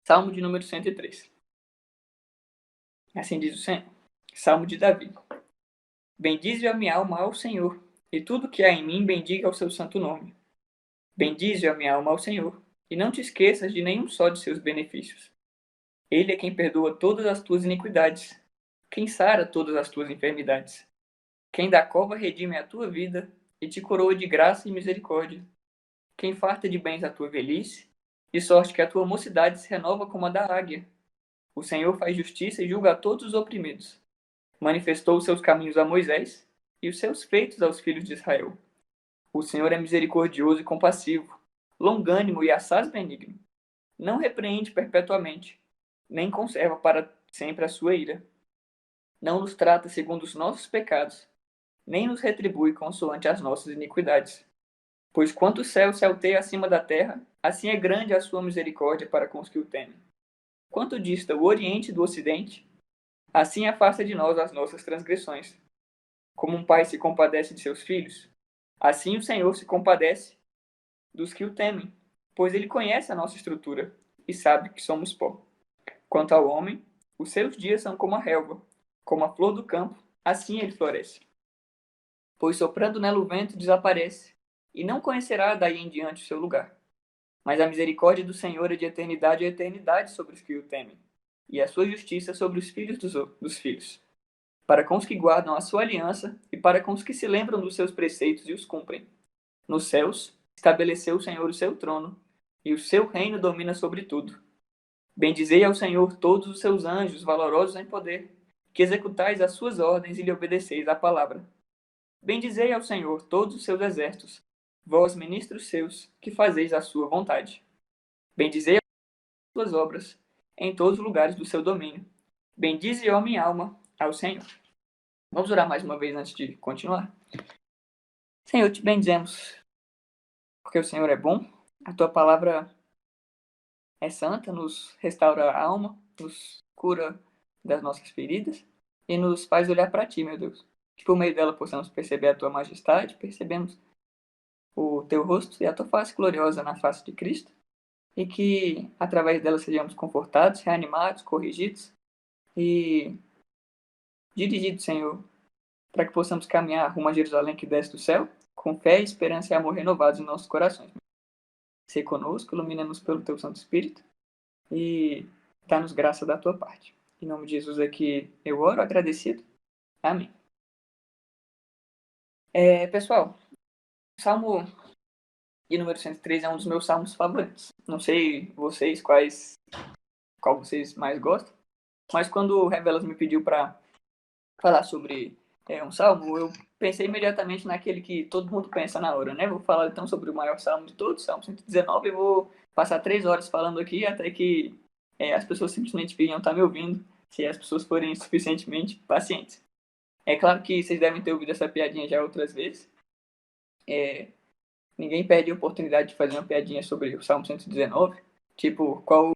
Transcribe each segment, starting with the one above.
Salmo de número 103. Assim diz o Senhor. Salmo de Davi. Bendize a minha alma ao Senhor, e tudo que há em mim bendiga ao seu santo nome. Bendize a minha alma ao Senhor, e não te esqueças de nenhum só de seus benefícios. Ele é quem perdoa todas as tuas iniquidades, quem sara todas as tuas enfermidades, quem da cova redime a tua vida e te coroa de graça e misericórdia, quem farta de bens a tua velhice, de sorte que a tua mocidade se renova como a da águia. O Senhor faz justiça e julga a todos os oprimidos. Manifestou os seus caminhos a Moisés e os seus feitos aos filhos de Israel. O Senhor é misericordioso e compassivo, longânimo e assaz benigno. Não repreende perpetuamente, nem conserva para sempre a sua ira. Não nos trata segundo os nossos pecados, nem nos retribui consoante as nossas iniquidades. Pois quanto o céu se alteia acima da terra, assim é grande a sua misericórdia para com os que o temem. Quanto dista o Oriente do Ocidente, assim afasta de nós as nossas transgressões. Como um pai se compadece de seus filhos, assim o Senhor se compadece dos que o temem, pois ele conhece a nossa estrutura e sabe que somos pó. Quanto ao homem, os seus dias são como a relva, como a flor do campo, assim ele floresce. Pois soprando nela o vento desaparece, e não conhecerá daí em diante o seu lugar. Mas a misericórdia do Senhor é de eternidade a eternidade sobre os que o temem, e a sua justiça sobre os filhos dos filhos, para com os que guardam a sua aliança e para com os que se lembram dos seus preceitos e os cumprem. Nos céus estabeleceu o Senhor o seu trono, e o seu reino domina sobre tudo. Bendizei ao Senhor todos os seus anjos, valorosos em poder, que executais as suas ordens e lhe obedeceis à palavra. Bendizei ao Senhor todos os seus exércitos, vós, ministros seus, que fazeis a sua vontade. Bendizei as suas obras, em todos os lugares do seu domínio. Bendize, ó minha alma, ao Senhor. Vamos orar mais uma vez antes de continuar? Senhor, te bendizemos, porque o Senhor é bom, a tua palavra é santa, nos restaura a alma, nos cura das nossas feridas e nos faz olhar para ti, meu Deus. Que por meio dela possamos perceber a tua majestade, percebemos o teu rosto e a tua face gloriosa na face de Cristo, e que através dela sejamos confortados, reanimados, corrigidos e dirigidos, Senhor, para que possamos caminhar rumo a Jerusalém que desce do céu, com fé, esperança e amor renovados em nossos corações. Sê conosco, ilumina-nos pelo teu Santo Espírito e dá-nos graça da tua parte. Em nome de Jesus aqui eu oro, agradecido. Amém. Pessoal, o Salmo de número 103 é um dos meus salmos favoritos. Não sei vocês qual vocês mais gostam, mas quando o Revelas me pediu para falar sobre um salmo, eu pensei imediatamente naquele que todo mundo pensa na hora, né? Vou falar então sobre o maior salmo de todos, Salmo 119, e vou passar 3 horas falando aqui até que as pessoas simplesmente venham estar me ouvindo, se as pessoas forem suficientemente pacientes. É claro que vocês devem ter ouvido essa piadinha já outras vezes. Ninguém perde a oportunidade de fazer uma piadinha sobre o Salmo 119, tipo, qual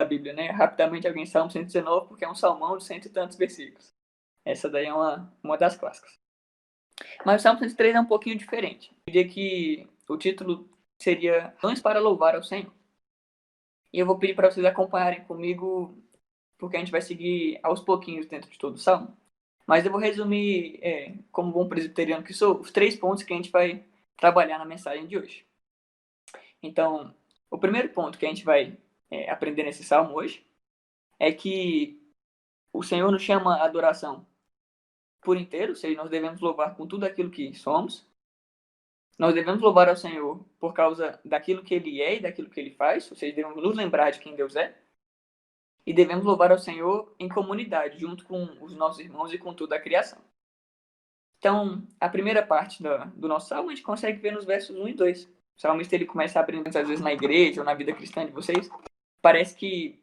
a Bíblia, né? Rapidamente alguém Salmo 119, porque é um salmão de cento e tantos versículos. Essa daí é uma das clássicas. Mas o Salmo 103 é um pouquinho diferente. Eu diria que o título seria Razões para Louvar ao Senhor. E eu vou pedir para vocês acompanharem comigo, porque a gente vai seguir aos pouquinhos dentro de todo o Salmo. Mas eu vou resumir, como bom presbiteriano que sou, os 3 pontos que a gente vai trabalhar na mensagem de hoje. Então, o primeiro ponto que a gente vai aprender nesse Salmo hoje é que o Senhor nos chama a adoração por inteiro, ou seja, nós devemos louvar com tudo aquilo que somos. Nós devemos louvar ao Senhor por causa daquilo que Ele é e daquilo que Ele faz, ou seja, devemos nos lembrar de quem Deus é. E devemos louvar ao Senhor em comunidade, junto com os nossos irmãos e com toda a criação. Então, a primeira parte do nosso salmo a gente consegue ver nos versos 1 e 2. O salmista ele começa a aprender, às vezes, na igreja ou na vida cristã de vocês. Parece que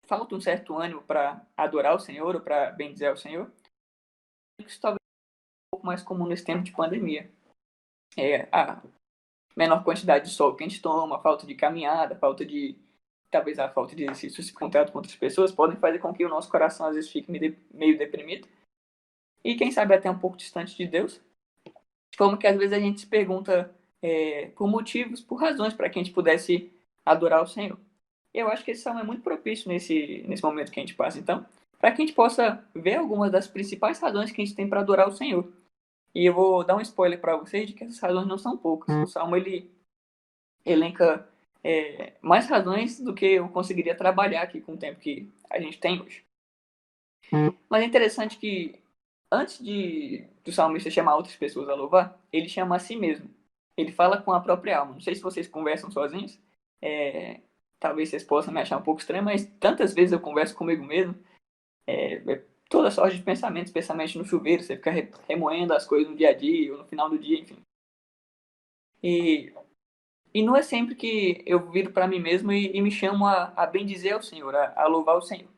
falta um certo ânimo para adorar o Senhor ou para bendizer o Senhor. Isso talvez seja um pouco mais comum nesse tempo de pandemia. A menor quantidade de sol que a gente toma, a falta de caminhada, talvez a falta de exercício, esse contato com outras pessoas, podem fazer com que o nosso coração às vezes fique meio deprimido. E quem sabe até um pouco distante de Deus. Como que às vezes a gente se pergunta por motivos, por razões para que a gente pudesse adorar o Senhor. Eu acho que esse salmo é muito propício nesse momento que a gente passa, então, para que a gente possa ver algumas das principais razões que a gente tem para adorar o Senhor. E eu vou dar um spoiler para vocês de que essas razões não são poucas. O salmo ele elenca mais razões do que eu conseguiria trabalhar aqui com o tempo que a gente tem hoje. Mas é interessante que antes do salmista chamar outras pessoas a louvar, ele chama a si mesmo. Ele fala com a própria alma. Não sei se vocês conversam sozinhos. Talvez vocês possam me achar um pouco estranho, mas tantas vezes eu converso comigo mesmo. Toda sorte de pensamentos, especialmente no chuveiro. Você fica remoendo as coisas no dia a dia, ou no final do dia, enfim. E não é sempre que eu viro para mim mesmo e me chamo a bendizer ao Senhor, a louvar o Senhor.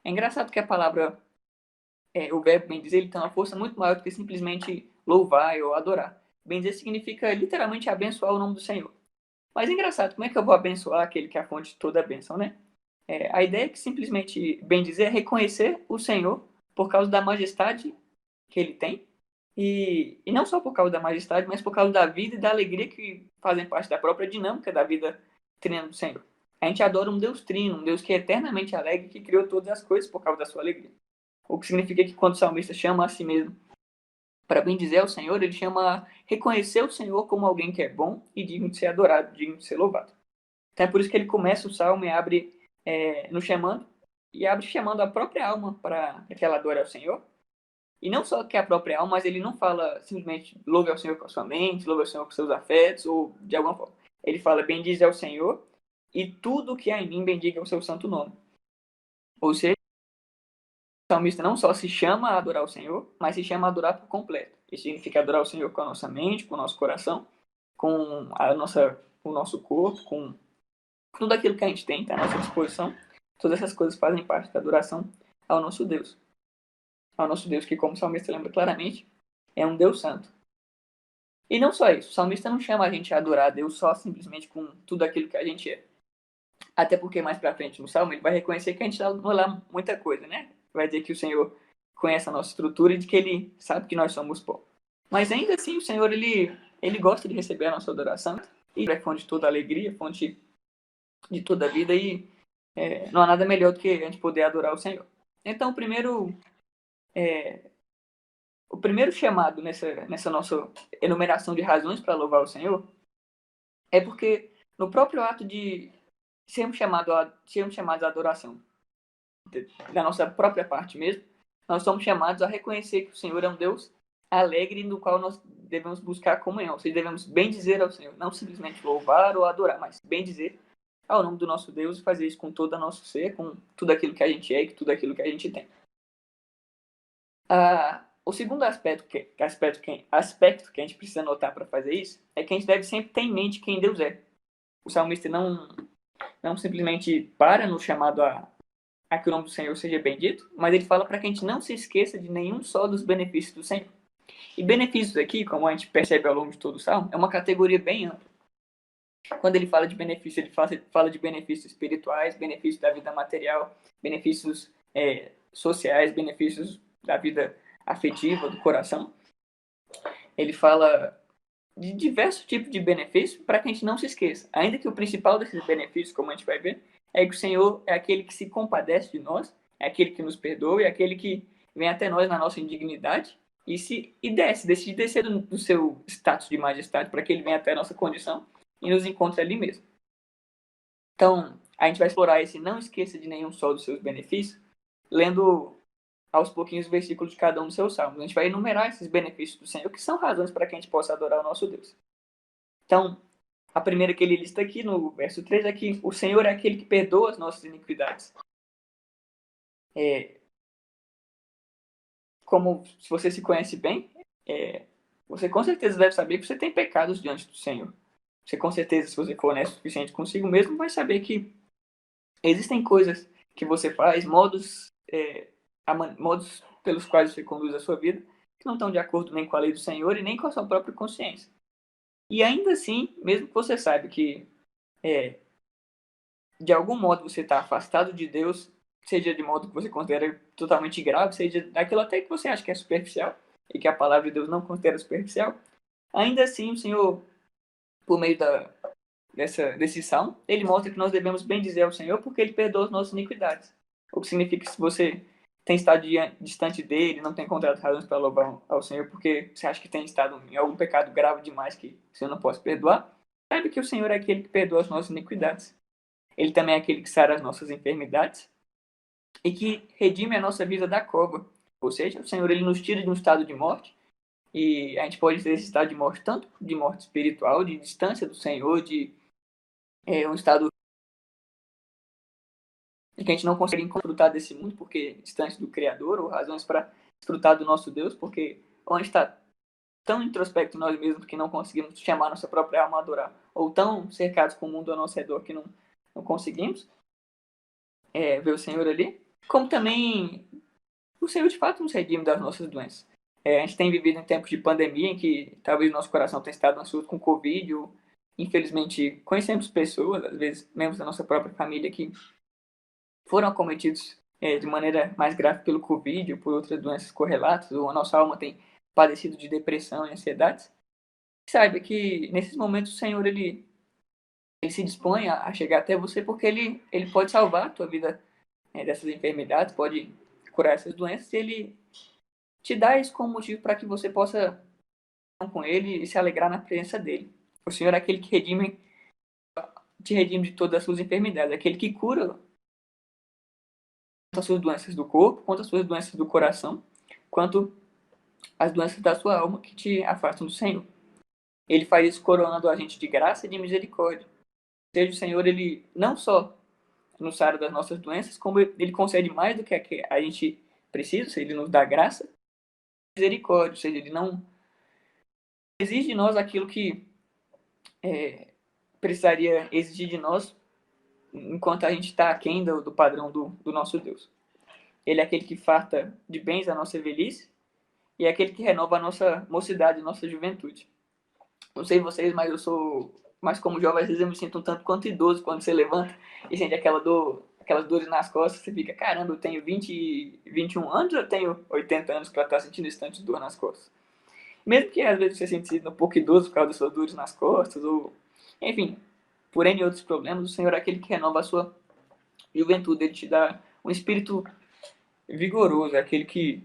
É engraçado que a palavra, o verbo bendizer, ele tem uma força muito maior do que simplesmente louvar ou adorar. Bendizer significa literalmente abençoar o nome do Senhor. Mas é engraçado, como é que eu vou abençoar aquele que é a fonte de toda a bênção, né? A ideia é que simplesmente bendizer é reconhecer o Senhor por causa da majestade que ele tem. E não só por causa da majestade, mas por causa da vida e da alegria que fazem parte da própria dinâmica da vida trina do Senhor. A gente adora um Deus trino, um Deus que é eternamente alegre, que criou todas as coisas por causa da sua alegria. O que significa que quando o salmista chama a si mesmo para bendizer ao Senhor, ele chama a reconhecer o Senhor como alguém que é bom e digno de ser adorado, digno de ser louvado. Então é por isso que ele começa o salmo e abre nos chamando, e abre chamando a própria alma para que ela adore ao Senhor. E não só que a própria alma, mas ele não fala simplesmente louve ao Senhor com a sua mente, louve ao Senhor com seus afetos, ou de alguma forma. Ele fala bendize ao Senhor e tudo que há em mim bendiga o seu santo nome. Ou seja, o salmista não só se chama a adorar o Senhor, mas se chama a adorar por completo. Isso significa adorar o Senhor com a nossa mente, com o nosso coração, com o nosso corpo, com tudo aquilo que a gente tem, tá à nossa disposição. Todas essas coisas fazem parte da adoração ao nosso Deus. Ao nosso Deus que, como o salmista lembra claramente, é um Deus santo. E não só isso, o salmista não chama a gente a adorar a Deus só simplesmente com tudo aquilo que a gente é. Até porque mais pra frente no salmo ele vai reconhecer que a gente não é lá muita coisa, né? Vai dizer que o Senhor conhece a nossa estrutura e de que ele sabe que nós somos pó. Mas ainda assim o Senhor ele gosta de receber a nossa adoração e é fonte de toda alegria, fonte de toda a vida e não há nada melhor do que a gente poder adorar o Senhor. Então o primeiro chamado nessa nossa enumeração de razões para louvar o Senhor é porque no próprio ato de sermos chamados à adoração da nossa própria parte mesmo, nós somos chamados a reconhecer que o Senhor é um Deus alegre no qual nós devemos buscar comunhão, ou seja, devemos bendizer ao Senhor, não simplesmente louvar ou adorar, mas bendizer ao nome do nosso Deus e fazer isso com todo o nosso ser, com tudo aquilo que a gente é e com tudo aquilo que a gente tem. O segundo aspecto que a gente precisa notar para fazer isso é que a gente deve sempre ter em mente quem Deus é. O salmista não simplesmente para no chamado a que o nome do Senhor seja bendito, mas ele fala para que a gente não se esqueça de nenhum só dos benefícios do Senhor. E benefícios aqui, como a gente percebe ao longo de todo o salmo, é uma categoria bem ampla. Quando ele fala de benefícios, ele fala de benefícios espirituais, benefícios da vida material, benefícios sociais, benefícios da vida afetiva, do coração. Ele fala de diversos tipos de benefícios para que a gente não se esqueça. Ainda que o principal desses benefícios, como a gente vai ver, é que o Senhor é aquele que se compadece de nós, é aquele que nos perdoa, é aquele que vem até nós na nossa indignidade e decide descer do seu status de majestade para que ele venha até a nossa condição e nos encontre ali mesmo. Então, a gente vai explorar esse não esqueça de nenhum só dos seus benefícios, lendo aos pouquinhos os versículos de cada um dos seus salmos. A gente vai enumerar esses benefícios do Senhor, que são razões para que a gente possa adorar o nosso Deus. Então, a primeira que ele lista aqui no verso 3 é que o Senhor é aquele que perdoa as nossas iniquidades. Como se você se conhece bem, você com certeza deve saber que você tem pecados diante do Senhor. Você com certeza, se você for honesto o suficiente consigo mesmo, vai saber que existem coisas que você faz, modos pelos quais você conduz a sua vida, que não estão de acordo nem com a lei do Senhor e nem com a sua própria consciência. E ainda assim, mesmo que você saiba que de algum modo você está afastado de Deus, seja de modo que você considera totalmente grave, seja daquilo até que você acha que é superficial, e que a palavra de Deus não considera superficial, ainda assim o Senhor, por meio desse salmo, ele mostra que nós devemos bendizer ao Senhor porque ele perdoa as nossas iniquidades. O que significa que se você tem estado distante dele, não tem encontrado razões para louvar ao Senhor porque você acha que tem estado em algum pecado grave demais que o Senhor não possa perdoar, saiba que o Senhor é aquele que perdoa as nossas iniquidades. Ele também é aquele que sara as nossas enfermidades e que redime a nossa vida da cova. Ou seja, o Senhor ele nos tira de um estado de morte e a gente pode ter esse estado de morte tanto de morte espiritual, de distância do Senhor, de um estado em que a gente não consegue desfrutar desse mundo porque distante do Criador, ou razões para desfrutar do nosso Deus, porque onde está tão introspecto em nós mesmos que não conseguimos chamar nossa própria alma a adorar, ou tão cercados com o mundo ao nosso redor que não conseguimos ver o Senhor ali, como também o Senhor de fato nos redime das nossas doenças. A gente tem vivido em tempos de pandemia em que talvez nosso coração tenha estado ansioso com Covid, ou infelizmente conhecemos pessoas, às vezes membros da nossa própria família, que foram acometidos de maneira mais grave pelo Covid ou por outras doenças correlatas, ou a nossa alma tem padecido de depressão e ansiedades. Saiba que nesses momentos o Senhor ele se dispõe a chegar até você porque ele pode salvar a tua vida dessas enfermidades, pode curar essas doenças e ele te dá isso como motivo para que você possa estar com ele e se alegrar na presença dele. O Senhor é aquele que te redime de todas as suas enfermidades, é aquele que cura tanto as suas doenças do corpo, quanto as suas doenças do coração, quanto as doenças da sua alma que te afastam do Senhor. Ele faz isso coronando a gente de graça e de misericórdia. Ou seja, o Senhor, ele não só nos sara das nossas doenças, como ele concede mais do que a gente precisa, ele nos dá graça e misericórdia, ou seja, ele não exige de nós aquilo que precisaria exigir de nós enquanto a gente está aquém do padrão do nosso Deus. Ele é aquele que farta de bens a nossa velhice e é aquele que renova a nossa mocidade, a nossa juventude. Não sei vocês, mas eu sou mais como jovem, às vezes eu me sinto um tanto quanto idoso quando você levanta e sente aquelas dores nas costas, você fica, caramba, eu tenho 21 anos, eu tenho 80 anos para estar sentindo esse tanto de dor nas costas. Mesmo que às vezes você se sinta um pouco idoso por causa das suas dores nas costas, ou enfim, por N outros problemas, o Senhor é aquele que renova a sua juventude, ele te dá um espírito vigoroso, é aquele que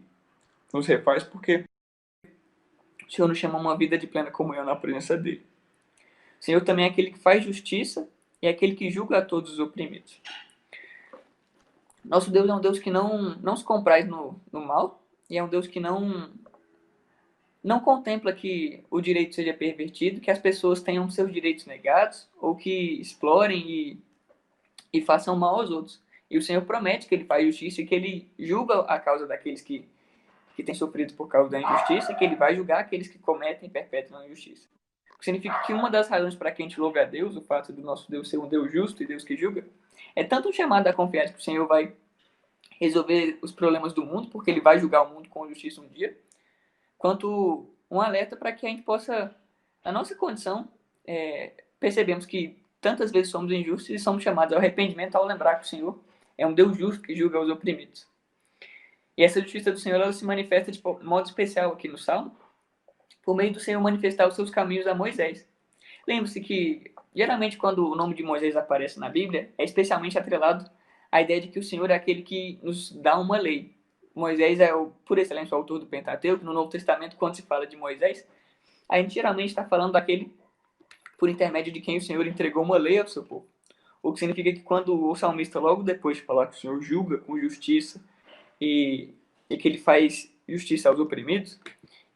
nos refaz porque o Senhor nos chama a uma vida de plena comunhão na presença dele. O Senhor também é aquele que faz justiça e é aquele que julga a todos os oprimidos. Nosso Deus é um Deus que não se compraz no mal e é um Deus que não contempla que o direito seja pervertido, que as pessoas tenham seus direitos negados ou que explorem e façam mal aos outros. E o Senhor promete que ele faz justiça e que ele julga a causa daqueles que têm sofrido por causa da injustiça e que ele vai julgar aqueles que cometem e perpetram a injustiça. O que significa que uma das razões para que a gente louve a Deus, o fato do nosso Deus ser um Deus justo e Deus que julga, é tanto um chamado a confiar que o Senhor vai resolver os problemas do mundo, porque ele vai julgar o mundo com justiça um dia, quanto um alerta para que a gente possa, na nossa condição, percebemos que tantas vezes somos injustos e somos chamados ao arrependimento ao lembrar que o Senhor é um Deus justo que julga os oprimidos. E essa justiça do Senhor ela se manifesta de modo especial aqui no Salmo, por meio do Senhor manifestar os seus caminhos a Moisés. Lembre-se que, geralmente, quando o nome de Moisés aparece na Bíblia, é especialmente atrelado à ideia de que o Senhor é aquele que nos dá uma lei. Moisés é, por excelência, o autor do Pentateuco. No Novo Testamento, quando se fala de Moisés, a gente geralmente está falando daquele por intermédio de quem o Senhor entregou uma lei ao seu povo. O que significa que quando o salmista, logo depois de falar que o Senhor julga com justiça e que ele faz justiça aos oprimidos,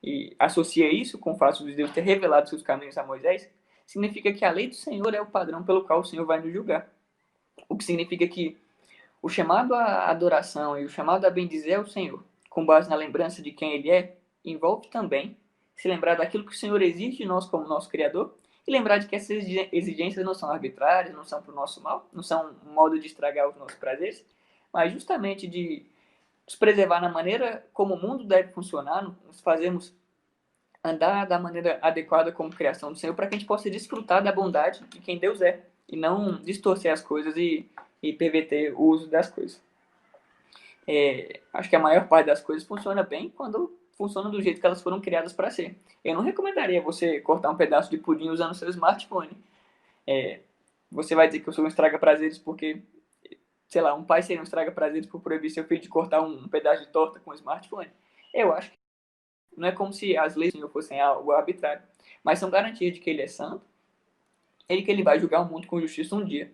e associa isso com o fato de Deus ter revelado seus caminhos a Moisés, significa que a lei do Senhor é o padrão pelo qual o Senhor vai nos julgar. O que significa que o chamado à adoração e o chamado a bendizer ao Senhor, com base na lembrança de quem Ele é, envolve também se lembrar daquilo que o Senhor exige de nós como nosso Criador e lembrar de que essas exigências não são arbitrárias, não são para o nosso mal, não são um modo de estragar os nossos prazeres, mas justamente de nos preservar na maneira como o mundo deve funcionar, nos fazermos andar da maneira adequada como criação do Senhor, para que a gente possa desfrutar da bondade de quem Deus é, e não distorcer as coisas e perverter o uso das coisas. Acho que a maior parte das coisas funciona bem quando funcionam do jeito que elas foram criadas para ser. Eu não recomendaria você cortar um pedaço de pudim usando seu smartphone. Você vai dizer que eu sou um estraga-prazeres porque, sei lá, um pai seria um estraga-prazeres por proibir seu filho de cortar um pedaço de torta com um smartphone? Eu acho que não é como se as leis do Senhor fossem algo arbitrário, mas são garantias de que ele é santo e que ele vai julgar o mundo com justiça um dia.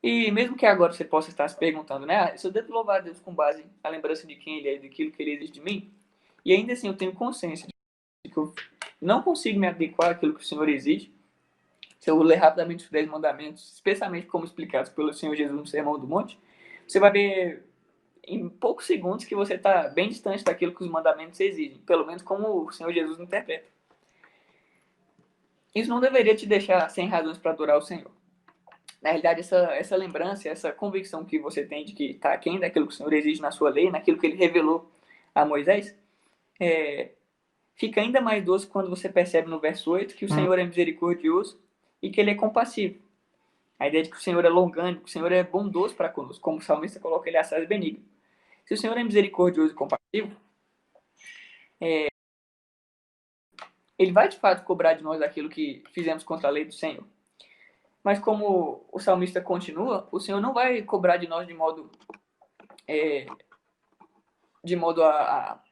E mesmo que agora você possa estar se perguntando, né? Se eu devo louvar a Deus com base na lembrança de quem Ele é e daquilo que Ele exige de mim, e ainda assim eu tenho consciência de que eu não consigo me adequar àquilo que o Senhor exige, se eu ler rapidamente os 10 mandamentos, especialmente como explicados pelo Senhor Jesus no Sermão do Monte, você vai ver em poucos segundos que você está bem distante daquilo que os mandamentos exigem, pelo menos como o Senhor Jesus interpreta. Isso não deveria te deixar sem razões para adorar o Senhor. Na realidade, essa lembrança, essa convicção que você tem de que está aquém daquilo que o Senhor exige na sua lei, naquilo que Ele revelou a Moisés, fica ainda mais doce quando você percebe no verso 8 que o Senhor é misericordioso e que Ele é compassivo. A ideia de que o Senhor é longânimo, que o Senhor é bondoso para conosco, como o salmista coloca, Ele é assaz benigno. Se o Senhor é misericordioso e compassivo, Ele vai de fato cobrar de nós aquilo que fizemos contra a lei do Senhor. Mas como o salmista continua, o Senhor não vai cobrar de nós de modo a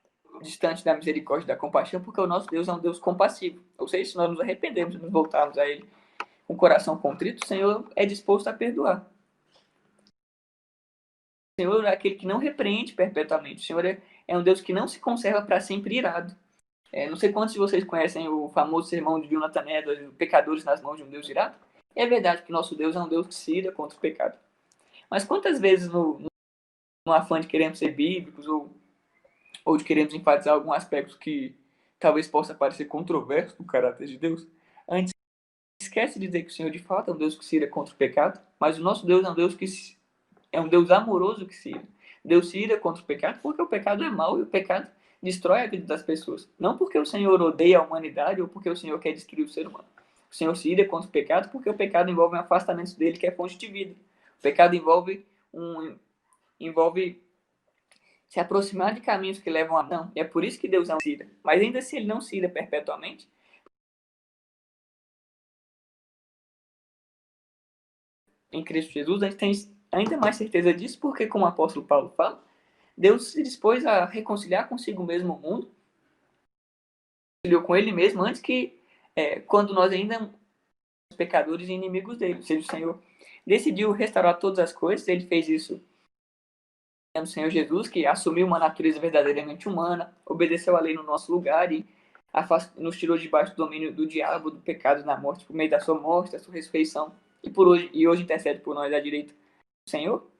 distante da misericórdia e da compaixão, porque o nosso Deus é um Deus compassivo. Ou seja, se nós nos arrependemos e nos voltarmos a Ele com o coração contrito, o Senhor é disposto a perdoar. O Senhor é aquele que não repreende perpetuamente. O Senhor é um Deus que não se conserva para sempre irado. Não sei quantos de vocês conhecem o famoso sermão de Jonathan Edwards, Pecadores nas mãos de um Deus irado. É verdade que nosso Deus é um Deus que se ira contra o pecado. Mas quantas vezes no afã de queremos ser bíblicos ou de queremos enfatizar algum aspecto que talvez possa parecer controverso no caráter de Deus, a gente esquece de dizer que o Senhor de fato é um Deus que se ira contra o pecado, mas o nosso Deus é um Deus é um Deus amoroso que se ira. Deus se ira contra o pecado porque o pecado é mau e o pecado destrói a vida das pessoas. Não porque o Senhor odeia a humanidade ou porque o Senhor quer destruir o ser humano. O Senhor se ira contra o pecado porque o pecado envolve um afastamento dele, que é fonte de vida. O pecado envolve se aproximar de caminhos que levam a não. E é por isso que Deus não se ira. Mas ainda se ele não se ira perpetuamente, em Cristo Jesus, a gente tem ainda mais certeza disso, porque como o apóstolo Paulo fala, Deus se dispôs a reconciliar consigo mesmo o mundo, reconciliou com ele mesmo antes que, quando nós ainda éramos pecadores e inimigos dele. Ou seja, o Senhor decidiu restaurar todas as coisas, ele fez isso no Senhor Jesus, que assumiu uma natureza verdadeiramente humana, obedeceu a lei no nosso lugar e nos tirou debaixo do domínio do diabo, do pecado, da morte, por meio da sua morte, da sua ressurreição, e hoje intercede por nós à direita do Senhor.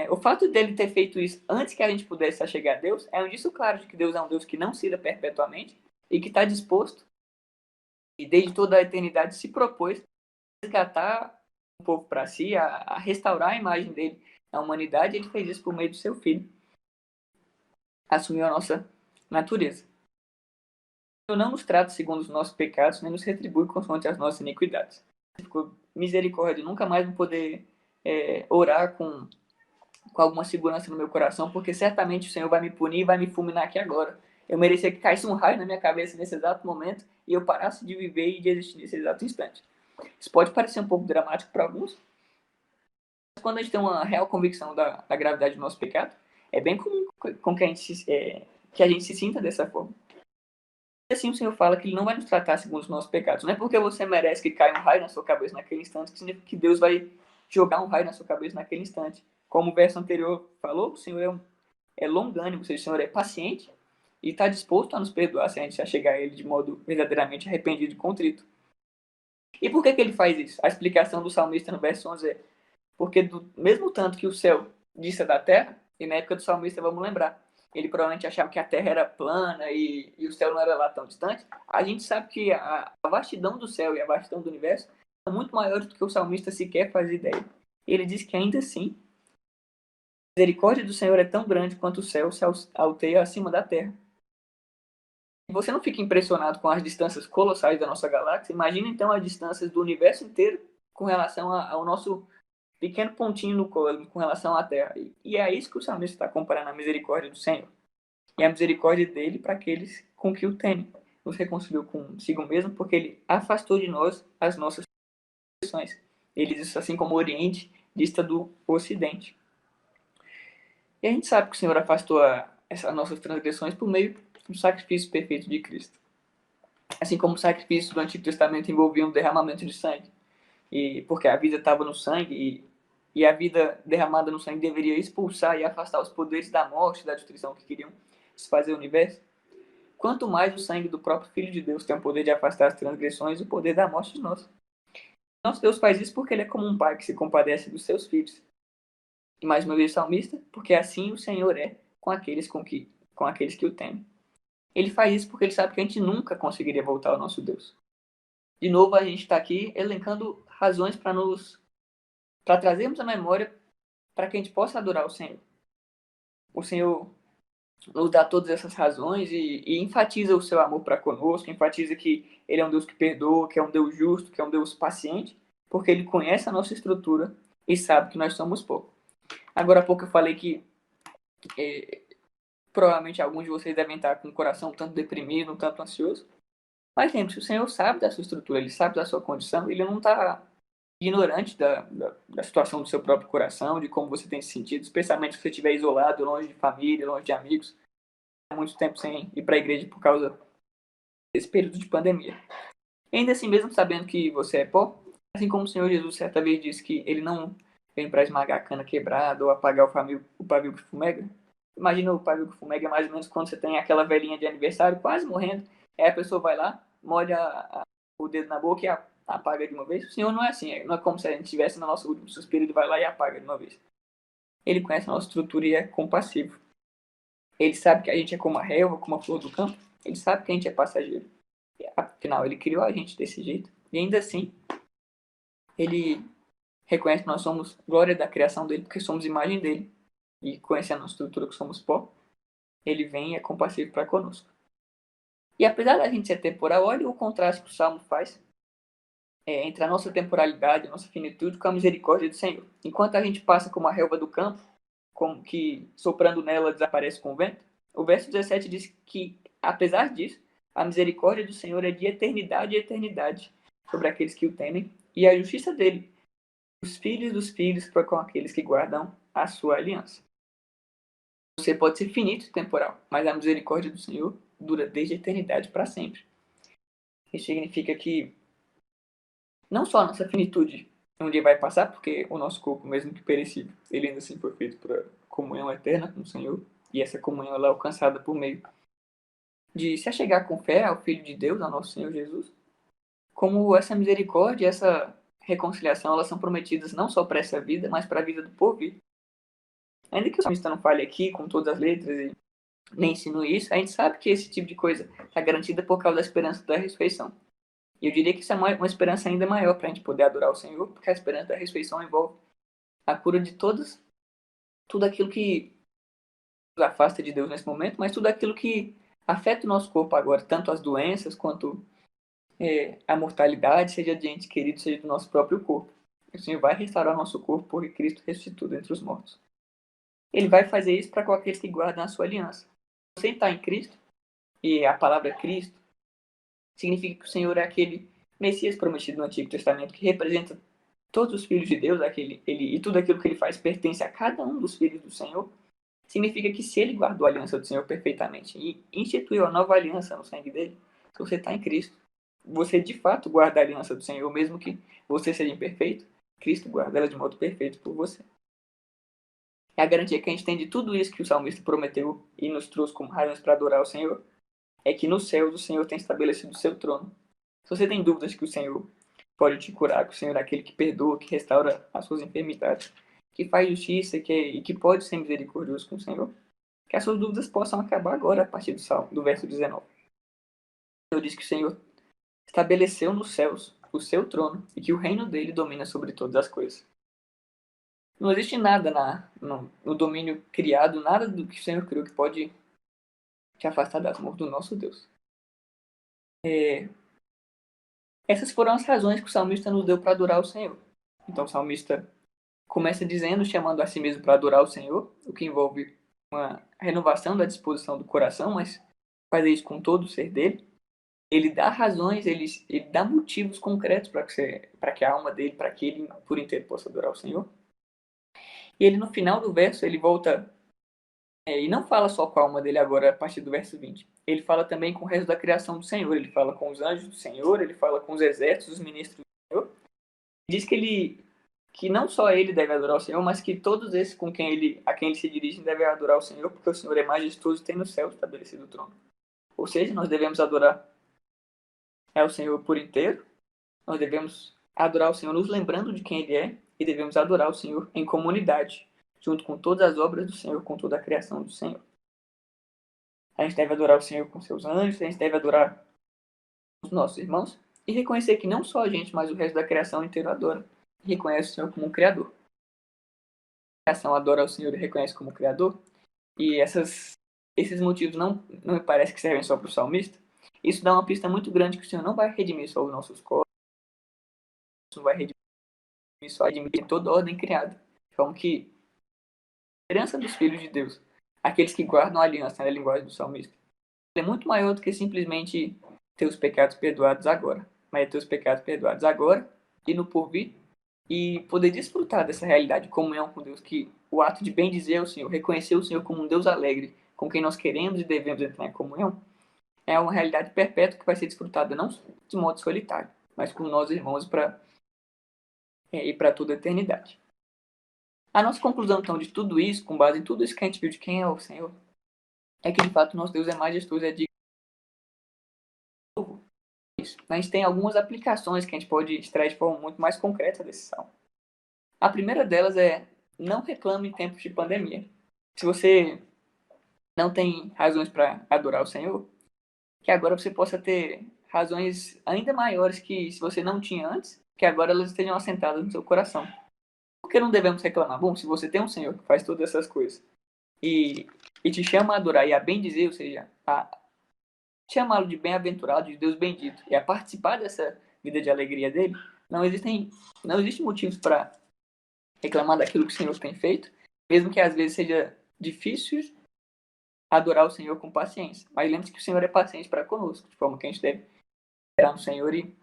O fato dele ter feito isso antes que a gente pudesse chegar a Deus é um indício claro de que Deus é um Deus que não se ira perpetuamente e que está disposto, e desde toda a eternidade se propôs a resgatar o povo para si, a restaurar a imagem dele na humanidade. Ele fez isso por meio do seu Filho. Assumiu a nossa natureza. O Senhor não nos trata segundo os nossos pecados, nem nos retribui consoante as nossas iniquidades. Ficou misericórdia, nunca mais vou poder orar com alguma segurança no meu coração, porque certamente o Senhor vai me punir e vai me fulminar aqui agora. Eu merecia que caísse um raio na minha cabeça nesse exato momento e eu parasse de viver e de existir nesse exato instante. Isso pode parecer um pouco dramático para alguns, mas quando a gente tem uma real convicção da gravidade do nosso pecado, é bem comum com que a gente se sinta dessa forma. E assim o Senhor fala que Ele não vai nos tratar segundo os nossos pecados. Não é porque você merece que caia um raio na sua cabeça naquele instante que significa que Deus vai jogar um raio na sua cabeça naquele instante. Como o verso anterior falou, o Senhor é longânimo, ou seja, o Senhor é paciente e está disposto a nos perdoar se a gente chegar a Ele de modo verdadeiramente arrependido e contrito. E por que Ele faz isso? A explicação do salmista no verso 11 é porque do mesmo tanto que o céu dista da terra, e na época do salmista, vamos lembrar, ele provavelmente achava que a terra era plana e o céu não era lá tão distante, a gente sabe que a vastidão do céu e a vastidão do universo são muito maiores do que o salmista sequer faz ideia. Ele diz que ainda assim, a misericórdia do Senhor é tão grande quanto o céu se alteia acima da terra. E você não fica impressionado com as distâncias colossais da nossa galáxia? Imagina então as distâncias do universo inteiro com relação ao nosso pequeno pontinho no cosmos com relação à Terra. E é isso que o salmista está comparando a misericórdia do Senhor. E a misericórdia dele para aqueles com que o temem. nos reconciliou consigo mesmo, porque ele afastou de nós as nossas transgressões. Ele diz assim como o Oriente dista do Ocidente. E a gente sabe que o Senhor afastou essas nossas transgressões por meio do sacrifício perfeito de Cristo. Assim como os sacrifícios do Antigo Testamento envolviam o derramamento de sangue, e porque a vida estava no sangue, e a vida derramada no sangue deveria expulsar e afastar os poderes da morte e da destruição que queriam desfazer o universo. Quanto mais o sangue do próprio Filho de Deus tem o poder de afastar as transgressões e o poder da morte de nós. Nosso Deus faz isso porque ele é como um pai que se compadece dos seus filhos. E mais uma vez salmista, porque assim o Senhor é com aqueles que o temem. Ele faz isso porque ele sabe que a gente nunca conseguiria voltar ao nosso Deus. De novo, a gente está aqui elencando razões para trazermos a memória para que a gente possa adorar o Senhor. O Senhor nos dá todas essas razões e enfatiza o seu amor para conosco, enfatiza que ele é um Deus que perdoa, que é um Deus justo, que é um Deus paciente, porque ele conhece a nossa estrutura e sabe que nós somos pouco. Agora há pouco eu falei que provavelmente alguns de vocês devem estar com o coração um tanto deprimido, um tanto ansioso. Mas lembre-se, o Senhor sabe da sua estrutura, ele sabe da sua condição, ele não está ignorante da situação do seu próprio coração, de como você tem se sentido, especialmente se você estiver isolado, longe de família, longe de amigos, há muito tempo sem ir para a igreja por causa desse período de pandemia. E ainda assim, mesmo sabendo que você é pó, assim como o Senhor Jesus certa vez disse que ele não vem para esmagar a cana quebrada ou apagar o pavio que fumega. Imagina o pavio que fumega, é mais ou menos quando você tem aquela velhinha de aniversário quase morrendo, aí a pessoa vai lá, molha o dedo na boca e apaga de uma vez. O Senhor não é assim, não é como se a gente estivesse no nosso último suspiro, ele vai lá e apaga de uma vez. Ele conhece a nossa estrutura e é compassivo. Ele sabe que a gente é como a relva, como a flor do campo. Ele sabe que a gente é passageiro. Afinal, ele criou a gente desse jeito. E ainda assim, ele reconhece que nós somos glória da criação dele, porque somos imagem dele. E conhecendo a nossa estrutura que somos pó, ele vem e é compassivo para conosco. E apesar da gente ser temporal, olha o contraste que o Salmo faz entre a nossa temporalidade, a nossa finitude, com a misericórdia do Senhor. Enquanto a gente passa como a relva do campo, como que soprando nela desaparece com o vento, o verso 17 diz que, apesar disso, a misericórdia do Senhor é de eternidade e eternidade sobre aqueles que o temem, e a justiça dele, os filhos dos filhos, para com aqueles que guardam a sua aliança. Você pode ser finito e temporal, mas a misericórdia do Senhor dura desde a eternidade para sempre. Isso significa que não só a nossa finitude um dia vai passar, porque o nosso corpo, mesmo que perecível, ele ainda assim foi feito para comunhão eterna com o Senhor, e essa comunhão ela é alcançada por meio de se achegar com fé ao Filho de Deus, ao nosso Senhor Jesus. Como essa misericórdia e essa reconciliação, elas são prometidas não só para essa vida, mas para a vida do povo. Ainda que o salmista não fale aqui com todas as letras e nem insinue isso, a gente sabe que esse tipo de coisa está garantida por causa da esperança da ressurreição. E eu diria que isso é uma esperança ainda maior para a gente poder adorar o Senhor, porque a esperança da ressurreição envolve a cura de tudo aquilo que nos afasta de Deus nesse momento, mas tudo aquilo que afeta o nosso corpo agora, tanto as doenças quanto a mortalidade, seja de ente querido, seja do nosso próprio corpo. O Senhor vai restaurar o nosso corpo porque Cristo ressuscitou dentre os mortos. Ele vai fazer isso para aqueles que guardam a sua aliança. Você está em Cristo, e a palavra Cristo significa que o Senhor é aquele Messias prometido no Antigo Testamento, que representa todos os filhos de Deus, e tudo aquilo que ele faz pertence a cada um dos filhos do Senhor. Significa que se ele guardou a aliança do Senhor perfeitamente e instituiu a nova aliança no sangue dele, se você está em Cristo, você de fato guarda a aliança do Senhor, mesmo que você seja imperfeito, Cristo guarda ela de modo perfeito por você. É a garantia que a gente tem de tudo isso que o salmista prometeu e nos trouxe como razões para adorar o Senhor, é que no céu o Senhor tem estabelecido o seu trono. Se você tem dúvidas que o Senhor pode te curar, que o Senhor é aquele que perdoa, que restaura as suas enfermidades, que faz justiça e que pode ser misericordioso com o Senhor, que as suas dúvidas possam acabar agora a partir do verso 19. O Senhor diz que o Senhor estabeleceu nos céus o seu trono e que o reino dele domina sobre todas as coisas. Não existe nada no domínio criado, nada do que o Senhor criou que pode te afastar das mãos do nosso Deus. Essas foram as razões que o salmista nos deu para adorar o Senhor. Então o salmista começa dizendo, chamando a si mesmo para adorar o Senhor, o que envolve uma renovação da disposição do coração, mas fazer isso com todo o ser dele. ele dá razões, ele dá motivos concretos para que a alma dele, para que ele por inteiro possa adorar o Senhor. E ele, no final do verso, ele volta, e não fala só com a alma dele agora, a partir do verso 20. Ele fala também com o resto da criação do Senhor. Ele fala com os anjos do Senhor, ele fala com os exércitos, os ministros do Senhor. Diz que não só ele deve adorar o Senhor, mas que todos esses a quem ele se dirige devem adorar o Senhor, porque o Senhor é majestoso e tem no céu estabelecido o trono. Ou seja, nós devemos adorar o Senhor por inteiro, nós devemos adorar o Senhor nos lembrando de quem Ele é e devemos adorar o Senhor em comunidade, junto com todas as obras do Senhor, com toda a criação do Senhor. A gente deve adorar o Senhor com seus anjos, a gente deve adorar os nossos irmãos e reconhecer que não só a gente, mas o resto da criação inteira adora e reconhece o Senhor como um Criador. A criação adora o Senhor e reconhece como Criador, e esses motivos não me parece que servem só para o salmista. Isso dá uma pista muito grande que o Senhor não vai redimir só os nossos corpos, não vai redimir só admitir toda a ordem criada. Como que a herança dos filhos de Deus, aqueles que guardam a aliança, na linguagem do salmista, é muito maior do que simplesmente ter os pecados perdoados agora. Mas é ter os pecados perdoados agora e no porvir, e poder desfrutar dessa realidade de comunhão com Deus, que o ato de bem dizer ao Senhor, reconhecer o Senhor como um Deus alegre, com quem nós queremos e devemos entrar em comunhão, é uma realidade perpétua que vai ser desfrutada não de modo solitário, mas com nós irmãos e para toda a eternidade. A nossa conclusão, então, de tudo isso, com base em tudo isso que a gente viu de quem é o Senhor, é que, de fato, nosso Deus é majestoso, é digno. A gente tem algumas aplicações que a gente pode extrair de forma muito mais concreta desse salmo. A primeira delas é: não reclame em tempos de pandemia. Se você não tem razões para adorar o Senhor, que agora você possa ter razões ainda maiores que se você não tinha antes, que agora elas estejam assentadas no seu coração. Por que não devemos reclamar? Bom, se você tem um Senhor que faz todas essas coisas e te chama a adorar e a bem dizer, ou seja, a chamá-lo de bem-aventurado, de Deus bendito, e a participar dessa vida de alegria dele, não existe motivos para reclamar daquilo que o Senhor tem feito, mesmo que às vezes seja difícil adorar o Senhor com paciência. Mas lembre-se que o Senhor é paciente para conosco, de forma que a gente deve esperar no Senhor e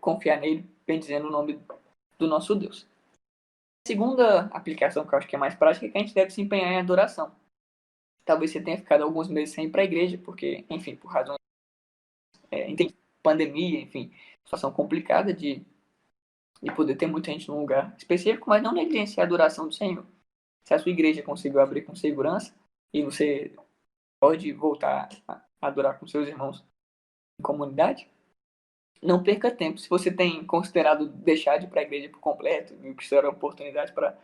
confiar nele, bendizendo o nome do nosso Deus. A segunda aplicação que eu acho que é mais prática é que a gente deve se empenhar em adoração. Talvez você tenha ficado alguns meses sem ir para a igreja, porque, enfim, por razões pandemia, enfim, situação complicada de poder ter muita gente num lugar específico, mas não negligenciar a adoração do Senhor. Se a sua igreja conseguiu abrir com segurança e você pode voltar a adorar com seus irmãos em comunidade, não perca tempo. Se você tem considerado deixar de ir para a igreja por completo, e que será uma oportunidade para,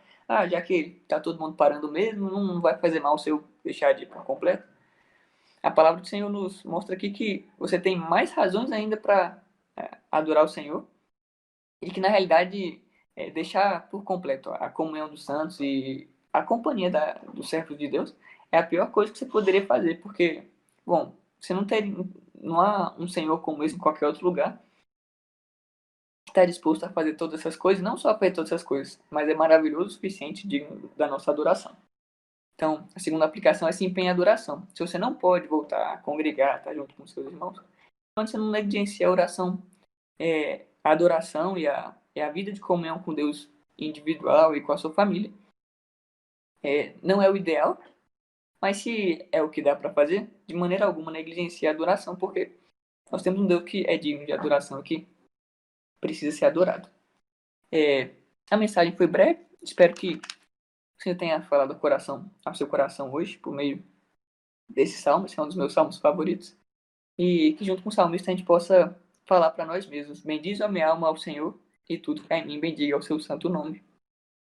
já que está todo mundo parando mesmo, não vai fazer mal se eu deixar de ir por completo. A palavra do Senhor nos mostra aqui que você tem mais razões ainda para adorar o Senhor e que, na realidade, deixar por completo a comunhão dos santos e a companhia dos servos de Deus é a pior coisa que você poderia fazer, porque, bom, você não há um Senhor como esse em qualquer outro lugar que está disposto a fazer todas essas coisas, não só fazer todas essas coisas, mas é maravilhoso o suficiente digno da nossa adoração. Então, a segunda aplicação é se empenhar em adoração. Se você não pode voltar a congregar, estar junto com seus irmãos, quando você não negligencia a oração, a adoração e a vida de comunhão com Deus individual e com a sua família, não é o ideal, mas se é o que dá para fazer, de maneira alguma negligencia a adoração, porque nós temos um Deus que é digno de adoração, que precisa ser adorado. A mensagem foi breve, espero que o Senhor tenha falado ao seu coração hoje, por meio desse salmo. Esse é um dos meus salmos favoritos, e que junto com o salmista a gente possa falar para nós mesmos: bendize a minha alma ao Senhor, e tudo que há em mim bendiga ao seu santo nome.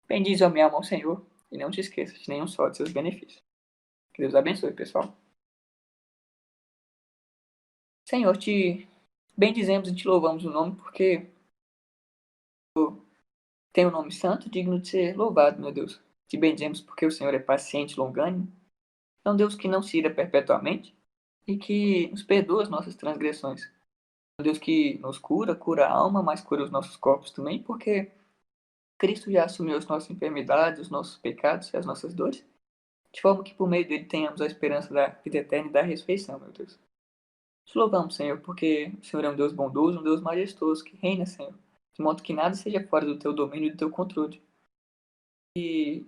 Bendize a minha alma ao Senhor, e não te esqueças de nenhum só de seus benefícios. Que Deus abençoe, pessoal. Senhor, te bendizemos e te louvamos o nome, porque tu tem o nome santo, digno de ser louvado, meu Deus. Te bendizemos porque o Senhor é paciente, longânimo. É um Deus que não se ira perpetuamente e que nos perdoa as nossas transgressões. É um Deus que nos cura a alma, mas cura os nossos corpos também, porque Cristo já assumiu as nossas enfermidades, os nossos pecados e as nossas dores, de forma que por meio dele tenhamos a esperança da vida eterna e da ressurreição, meu Deus. Te louvamos, Senhor, porque o Senhor é um Deus bondoso, um Deus majestoso, que reina, Senhor, de modo que nada seja fora do teu domínio e do teu controle. E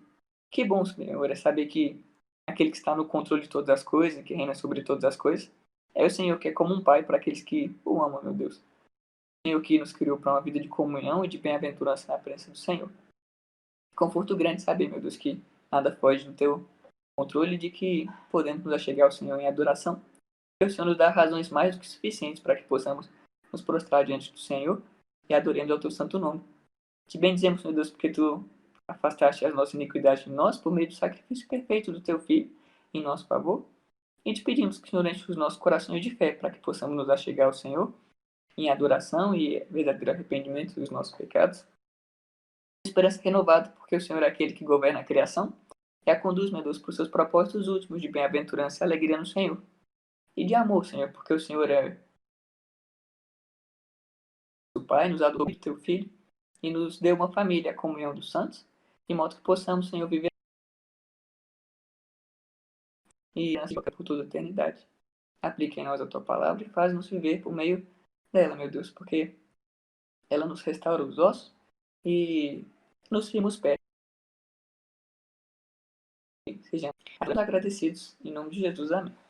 que bom, Senhor, é saber que aquele que está no controle de todas as coisas, que reina sobre todas as coisas, é o Senhor que é como um pai para aqueles que o amam, meu Deus. O Senhor que nos criou para uma vida de comunhão e de bem-aventurança na presença do Senhor. Conforto grande saber, meu Deus, que nada foge do teu controle, de que podemos nos achegar ao Senhor em adoração. E o Senhor nos dá razões mais do que suficientes para que possamos nos prostrar diante do Senhor e adoremos ao teu santo nome. Te bendizemos, meu Deus, porque tu afastaste as nossas iniquidades de nós por meio do sacrifício perfeito do teu Filho em nosso favor. E te pedimos que o Senhor enche os nossos corações de fé para que possamos nos achegar ao Senhor em adoração e verdadeiro arrependimento dos nossos pecados. Esperança renovada, porque o Senhor é aquele que governa a criação e a conduz, meu Deus, para os seus propósitos últimos de bem-aventurança e alegria no Senhor. E de amor, Senhor, porque o Senhor é o Pai, nos adotou do teu Filho e nos deu uma família, a comunhão dos santos, de modo que possamos, Senhor, viver e assim por toda a eternidade. Aplique em nós a tua palavra e faz-nos viver por meio dela, meu Deus, porque ela nos restaura os ossos e nos firma os pés. Sejamos agradecidos. Em nome de Jesus, amém.